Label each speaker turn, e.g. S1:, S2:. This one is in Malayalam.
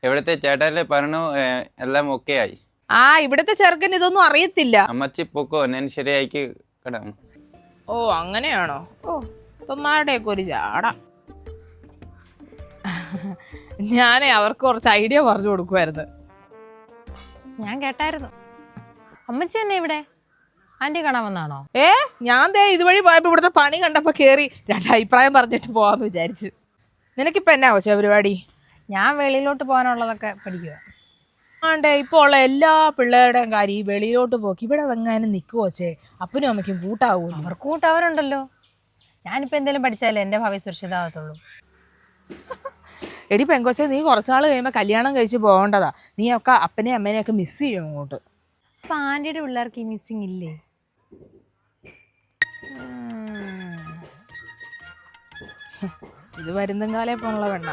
S1: ഇവിടുത്തെ ചേട്ടല്ലേ പറഞ്ഞു എല്ലാം ഓക്കെ ആയി.
S2: ഇവിടുത്തെ ചെറുക്കൻ ഇതൊന്നും അറിയത്തില്ല.
S1: അമ്മച്ചി പൊക്കോ, ഞാൻ ശരിയാക്കി കിടാം.
S2: ഓ അങ്ങനെയാണോ? ഇപ്പന്മാരുടെയൊക്കെ ഒരു ജാട. ഞാനേ അവർക്ക് കുറച്ച് ഐഡിയ പറഞ്ഞു കൊടുക്കുമായിരുന്നു.
S3: ഞാൻ കേട്ടായിരുന്നു. അമ്മച്ചി തന്നെ ഇവിടെ ആന്റി കാണാൻ വന്നാണോ?
S2: ഞാൻ ഇതുവഴി പോയപ്പോ ഇവിടുത്തെ പണി കണ്ടപ്പോ കേറി രണ്ടഭിപ്രായം പറഞ്ഞിട്ട് പോവാന്ന് വിചാരിച്ചു. നിനക്കിപ്പോ എന്നാ കൊച്ചേ പരിപാടി?
S3: ഞാൻ വെളിയിലോട്ട് പോകാനുള്ളതൊക്കെ പഠിക്കുക.
S2: ഇപ്പോൾ ഉള്ള എല്ലാ പിള്ളേരുടെയും കാര്യം ഈ വെളിയിലോട്ട് പോക്കി. ഇവിടെ വെങ്ങാനും നിൽക്കുവോച്ചേ, അപ്പനും അമ്മയ്ക്കും കൂട്ടാവൂല.
S3: അവർക്ക് കൂട്ടവരുണ്ടല്ലോ. ഞാനിപ്പോ എന്തെങ്കിലും പഠിച്ചാലേ എന്റെ ഭാവി സുരക്ഷിതമാകത്തുള്ളൂ.
S2: എടി പെങ്കൊച്ചെ, നീ കുറച്ചാൾ കഴിയുമ്പോൾ കല്യാണം കഴിച്ച് പോകേണ്ടതാ. നീ ഒക്കെ അപ്പനെയും അമ്മേനെയൊക്കെ മിസ് ചെയ്യും അങ്ങോട്ട്.
S3: അപ്പൊ ആന്റിയുടെ പിള്ളേർക്ക് ഈ മിസ്സിങ് ഇല്ലേ?
S2: ഇത് വരുന്നും കാലേ പോലുള്ള പെണ്ണ.